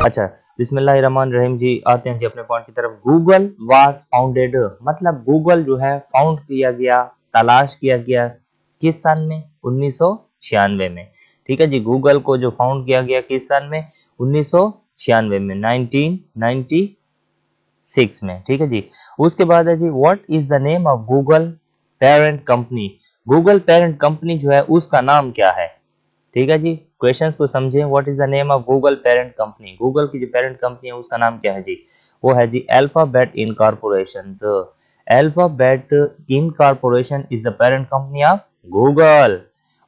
अच्छा, बिस्मिल्लाहिर्रहमानिर्रहीम जी, आते हैं जी अपने पॉइंट की तरफ। गूगल वाज फाउंडेड, मतलब गूगल जो है फाउंड किया गया, तलाश किया गया किस सन में? 1996 में। ठीक है जी, गूगल को जो फाउंड किया गया किस सन में? 1996 में, 1996 में। ठीक है जी, उसके बाद है जी what is the name of Google parent company. Google parent company जो है उसका नाम क्या है? ठीक है जी, क्वेश्चंस को समझें। What is the name of Google parent company, Google की जो पेरेंट कंपनी है उसका नाम क्या है जी? वो है जी Alphabet incorporation. Alphabet incorporation is the parent company of Google.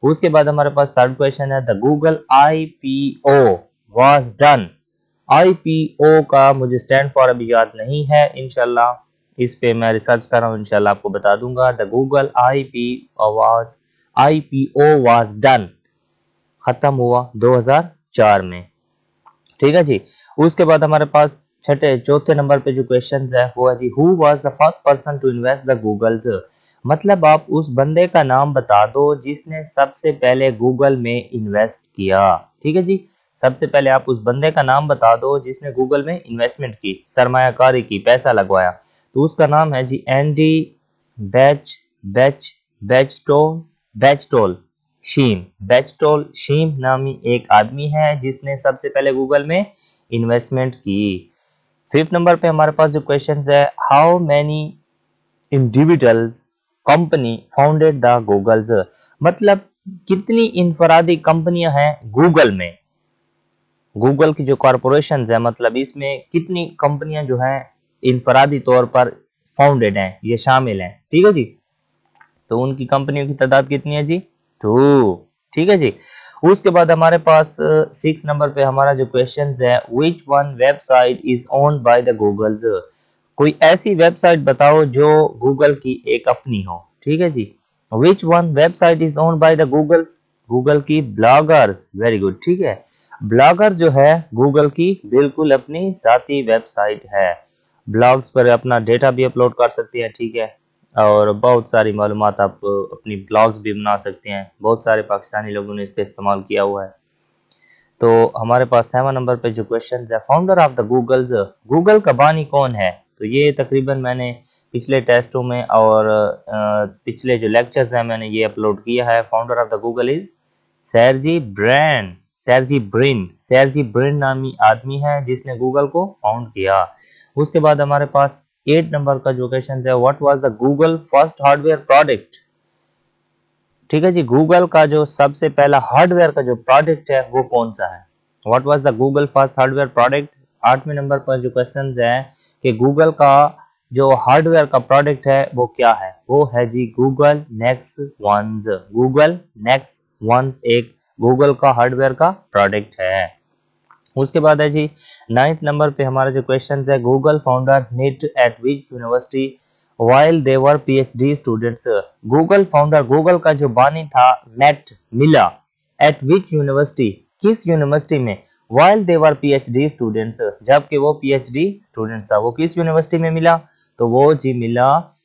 उसके बाद हमारे पास थर्ड क्वेश्चन है, the Google IPO was done. IPO का मुझे स्टैंड फॉर अभी याद नहीं है, इंशाल्लाह इस पे मैं रिसर्च कर रहा हूँ, इंशाल्लाह आपको बता दूंगा। The Google IPO was done, खत्म हुआ 2004 में। ठीक है जी, उसके बाद हमारे पास चौथे नंबर पे जो क्वेश्चन है वो है जी who was the first person to invest the Googles. मतलब आप उस बंदे का नाम बता दो जिसने सबसे पहले गूगल में इन्वेस्ट किया। ठीक है जी, सबसे पहले आप उस बंदे का नाम बता दो जिसने गूगल में इन्वेस्टमेंट की, सरमायाकारी की, पैसा लगवाया। तो उसका नाम है जी एंडी बैच बैच बैचटोल बैचटोल शीम नामी एक आदमी है जिसने सबसे पहले गूगल में इन्वेस्टमेंट की। फिफ्थ नंबर पे हमारे पास जो क्वेश्चन है, how many individuals company founded the Googles. मतलब कितनी इंफरादी कंपनियां हैं गूगल में, गूगल की जो कॉरपोरेशन है, मतलब इसमें कितनी कंपनियां जो हैं इंफरादी तौर पर फाउंडेड हैं, ये शामिल हैं। ठीक है जी, तो उनकी कंपनियों की तादाद कितनी है जी? 2। ठीक है जी, उसके बाद हमारे पास 6 नंबर पे हमारा जो क्वेश्चन है, which one website is owned by the Googles. कोई ऐसी वेबसाइट बताओ जो गूगल की एक अपनी हो। ठीक है जी, which one website is owned by the Googles, Google की ब्लॉगर्स। वेरी गुड, ठीक है, ब्लॉगर जो है गूगल की बिल्कुल अपनी जाती वेबसाइट है, ब्लॉग्स पर अपना डेटा भी अपलोड कर सकते हैं। ठीक है, और बहुत सारी मालूमात आप अपनी ब्लॉग्स भी बना सकते हैं, बहुत सारे पाकिस्तानी लोगों ने इसका इस्तेमाल किया हुआ है। तो हमारे पास 7 नंबर पे जो क्वेश्चन है, founder of the Googles, Google का बानी कौन है? तो ये तकरीबन मैंने पिछले टेस्टों में और पिछले जो लेक्चर्स हैं मैंने ये अपलोड किया है। Founder of the Google is Sergey Brin नामी आदमी है जिसने गूगल को फाउंड किया। उसके बाद हमारे पास 8 नंबर का जो क्वेश्चन है, what was the Google first hardware product. ठीक है जी, गूगल का जो सबसे पहला हार्डवेयर का जो प्रोडक्ट है वो कौन सा है? What was the Google first hardware product. 8वें नंबर पर जो क्वेश्चन है कि गूगल का जो हार्डवेयर का प्रोडक्ट है वो क्या है? वो है जी गूगल नेक्स्ट वंस एक गूगल का हार्डवेयर का प्रोडक्ट है। उसके बाद है जी 9th नंबर पे हमारा जो क्वेश्चन है, Google founder meet at which university while they were PhD students. Google founder, Google का जो बानी था, मेट मिला एट विच यूनिवर्सिटी, किस यूनिवर्सिटी में? While they were PhD students, जबकि वो पीएचडी स्टूडेंट था। वो किस यूनिवर्सिटी में मिला? तो वो जी मिला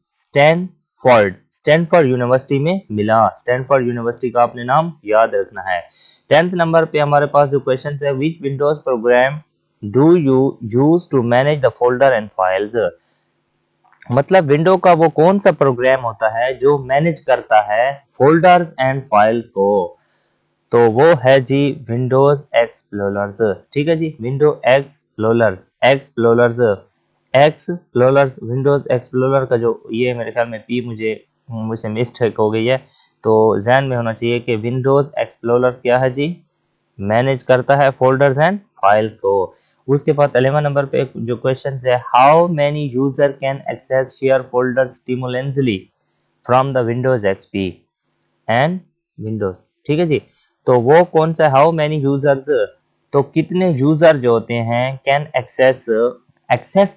स्टैनफोर्ड यूनिवर्सिटी में मिला। स्टैनफोर्ड यूनिवर्सिटी का आपने नाम याद रखना है। 10th नंबर पे हमारे पास जो क्वेश्चन है, which Windows program do you use to manage the folder and files. मतलब विंडो का वो कौन सा प्रोग्राम होता है जो मैनेज करता है फोल्डर्स एंड फाइल्स को? तो वो है जी विंडोज एक्सप्लोरर्स। ठीक है जी, विंडो एक्सप्लोरर्स विंडोज एक्सप्लोरर का जो ये मेरे ख्याल में पी मुझसे मिस्टेक हो गई है, तो ध्यान में होना चाहिए कि विंडोज एक्सप्लोरर्स क्या है जी? मैनेज करता है फोल्डर्स एंड फाइल्स को। उसके बाद 11 नंबर पे जो क्वेश्चन है, how many user can access share folder simultaneously from the Windows XP and Windows. ठीक है जी, तो वो कौन सा, हाउ मेनी यूजर्स, तो कितने यूजर जो होते हैं कैन एक्सेस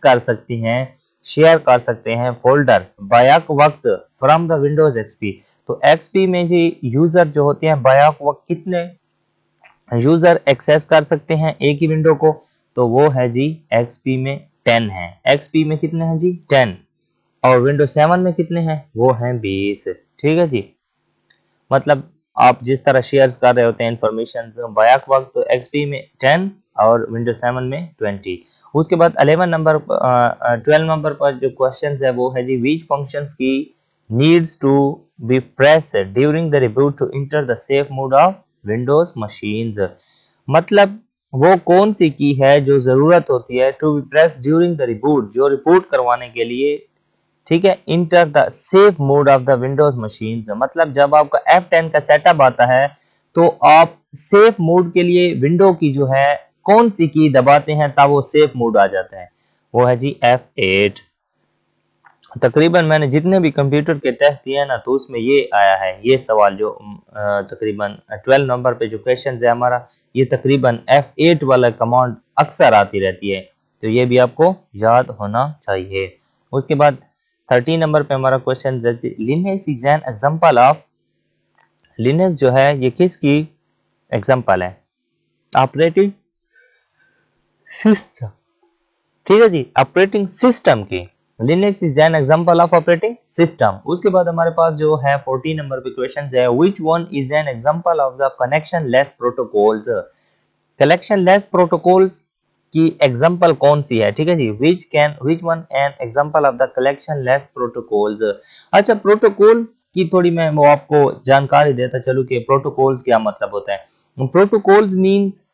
कर सकते हैं, शेयर कर सकते हैं फोल्डर बायक वक्त फ्रॉम द विंडोज एक्सपी। तो एक्सपी में जी यूजर जो होते हैं बायक वक्त कितने यूजर एक्सेस कर सकते हैं एक ही विंडो को? तो वो है जी एक्सपी में 10 है। एक्सपी में कितने हैं जी? 10। और विंडो 7 में कितने हैं? वो हैं 20। ठीक है जी, मतलब आप जिस तरह शेयर्स कर रहे होते हैं इंफॉर्मेशन बायक वक्त, तो एक्सपी में 10 और विंडोज 7 में 20। उसके बाद 12 नंबर पर जो क्वेश्चन है वो है जी which functions key needs to be press during the reboot to enter the safe mode of Windows machines. मतलब वो कौन सी की है जो जरूरत होती है to be press during the reboot, जो रिबूट करवाने के लिए, ठीक है, enter the safe mode of the Windows machines. मतलब जब आपका F10 का सेटअप आता है तो आप सेफ मोड के लिए विंडो की जो है कौन सी की दबाते हैं तब वो सेफ मोड आ जाता है, वो है जी F8। तकरीबन मैंने जितने भी कंप्यूटर के टेस्ट दिए ना तो उसमें ये आया है, ये सवाल जो तकरीबन 12 नंबर पे जो क्वेश्चन है हमारा, ये तकरीबन F8 वाला कमांड अक्सर आती रहती है, तो ये भी आपको याद होना चाहिए। उसके बाद 13 नंबर पे हमारा question, Linux is an example of, Linux जो है ये किसकी एग्जांपल है, ऑपरेटिंग सिस्टम, ठीक है जी, ऑपरेटिंग सिस्टम की। Linux is an example of operating system. उसके बाद हमारे पास जो है 14 नंबर पे क्वेश्चन है, which one is an example of the connection less protocols. Connection less protocols की एग्जांपल कौन सी है, ठीक है जी, which one an example of the collection less protocols। अच्छा, प्रोटोकॉल की थोड़ी मैं वो आपको जानकारी देता चलूं कि प्रोटोकॉल्स क्या मतलब होता है। प्रोटोकॉल्स मींस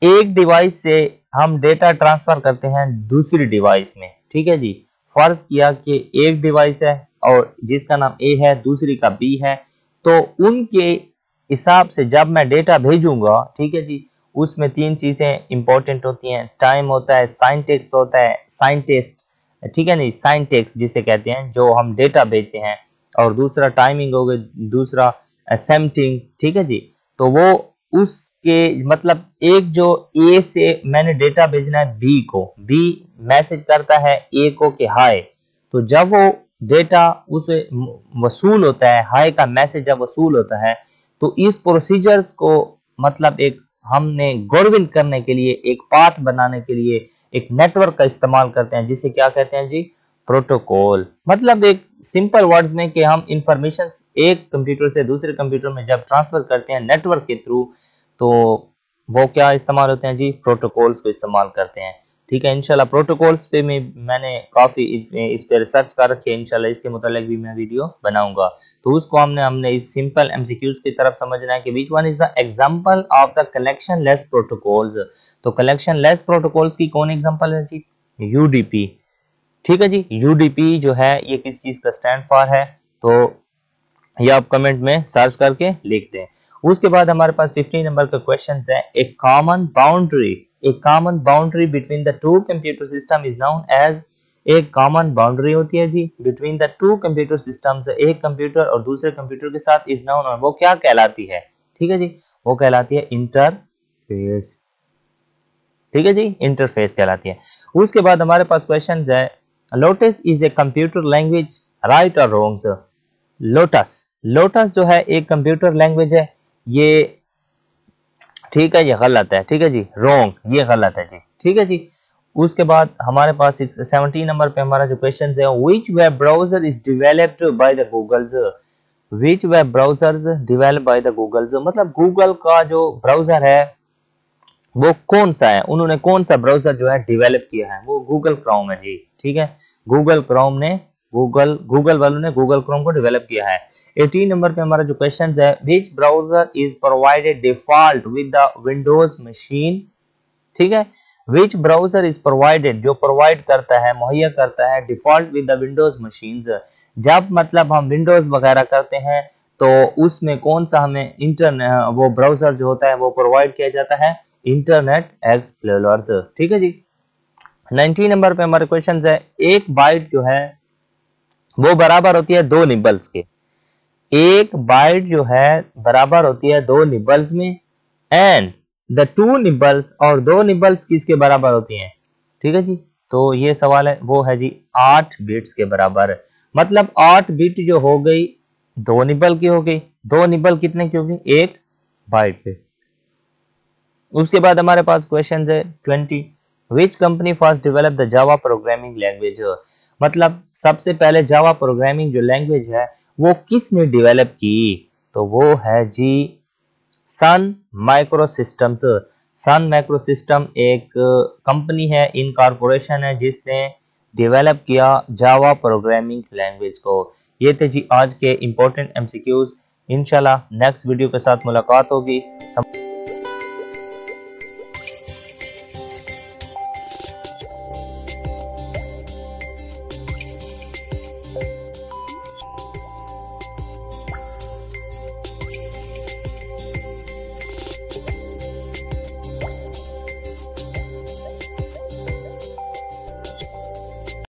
एक डिवाइस से हम डेटा ट्रांसफर करते हैं दूसरी डिवाइस में, ठीक है जी। फर्ज किया कि एक डिवाइस है और जिसका नाम A है, दूसरी का B है, तो उनके हिसाब से जब मैं डेटा भेजूंगा, ठीक है जी, उसमें तीन चीजें इंपॉर्टेंट होती हैं, टाइम होता है, साइन टेक्स्ट होता है, साइन टेक्स्ट, ठीक है नहीं, साइन टेक्स्ट जिसे कहते हैं जो हम डेटा भेजते हैं, और दूसरा टाइमिंग हो गई, दूसरा सैम्पलिंग, ठीक है जी। तो वो उसके मतलब एक जो A से मैंने डेटा भेजना है B को, B मैसेज करता है A को कि हाय, तो जब वो डेटा उसे वसूल होता है, हाय का मैसेज जब वसूल होता है, तो इस प्रोसीजर्स को मतलब एक हमने गवर्नमेंट करने के लिए, एक पाथ बनाने के लिए एक नेटवर्क का इस्तेमाल करते हैं, जिसे क्या कहते हैं जी, प्रोटोकॉल। मतलब एक सिंपल वर्ड्स में कि हम इंफॉर्मेशन एक कंप्यूटर से दूसरे कंप्यूटर में जब ट्रांसफर करते हैं नेटवर्क के थ्रू, तो वो क्या इस्तेमाल होते हैं जी, प्रोटोकॉल्स को इस्तेमाल करते हैं, ठीक है। इंशाल्लाह प्रोटोकॉल्स पे मैंने काफी इस पे रिसर्च कर रखी है, इंशाल्लाह इसके मुतालिक भी मैं वीडियो बनाऊंगा। तो उसको हमने इस सिंपल एमसीक्यूज की तरफ समझना है कि which one is the example of the collection less protocols. तो कलेक्शन लेस प्रोटोकॉल्स की कौन एग्जांपल है जी, यूडीपी, ठीक है जी। यूडीपी जो है ये किस चीज का स्टैंड फॉर है, तो ये आप कमेंट में सर्च करके लिख दें। उसके बाद हमारे पास 15 नंबर का क्वेश्चन है, a common boundary between the two computer system is known as, एक कॉमन बाउंड्री होती है जी between the two computer systems, एक कंप्यूटर और दूसरे कंप्यूटर के साथ, इज नोन, और वो क्या कहलाती है, ठीक है जी, वो कहलाती है इंटरफेस, ठीक है जी, इंटरफेस कहलाती है। उसके बाद हमारे पास क्वेश्चन है, lotus is a computer language, right और रॉन्ग। लोटस जो है एक कंप्यूटर लैंग्वेज है, ये ठीक है, ये गलत है, ठीक है जी, रॉन्ग, ये गलत है जी, ठीक है जी। उसके बाद हमारे पास 17 नंबर पे हमारा जो क्वेश्चन है, which web browser is developed by the Googles, which web browsers developed by the Googles, मतलब गूगल का जो ब्राउजर है वो कौन सा है, उन्होंने कौन सा ब्राउजर जो है डेवलप किया है, वो गूगल क्रोम है जी, ठीक है, गूगल क्रोम ने गूगल वालों ने गूगल क्रोम को डेवलप किया है। 18 नंबर पे हमारा जो क्वेश्चन है, which browser is provided default with the Windows machine, ठीक है, व्हिच ब्राउजर इज प्रोवाइडेड, जो प्रोवाइड करता है, मुहैया करता है, default with the Windows machines, जब मतलब हम विंडोज वगैरह करते हैं तो उसमें कौन सा हमें इंटरनेट वो ब्राउजर जो होता है वो प्रोवाइड किया जाता है, इंटरनेट एक्सप्लोरर, ठीक है जी। 19 नंबर पे हमारे क्वेश्चन है, एक बाइट जो है वो बराबर होती है दो निबल्स के, एक बाइट जो है बराबर होती है दो निबल्स में, एंड द टू निबल्स, और दो निबल्स किसके बराबर होती हैं, ठीक है जी। तो ये सवाल है वो है जी 8 बिट्स के बराबर, मतलब 8 बिट जो हो गई दो निबल की हो गई, दो निबल कितने की होगी, एक बाइट पे। उसके बाद हमारे पास क्वेश्चन है 20, which company first develop the Java programming language, मतलब सबसे पहले जावा प्रोग्रामिंग जो लैंग्वेज है वो किसने डेवलप की, तो वो है जी सन माइक्रो सिस्टम्स। सन मैक्रो सिस्टम एक कंपनी है, इन कॉरपोरेशन है, जिसने डेवलप किया जावा प्रोग्रामिंग लैंग्वेज को। ये थे जी आज के इम्पोर्टेंट एमसीक्यूज। इंशाल्लाह नेक्स्ट वीडियो के साथ मुलाकात होगी।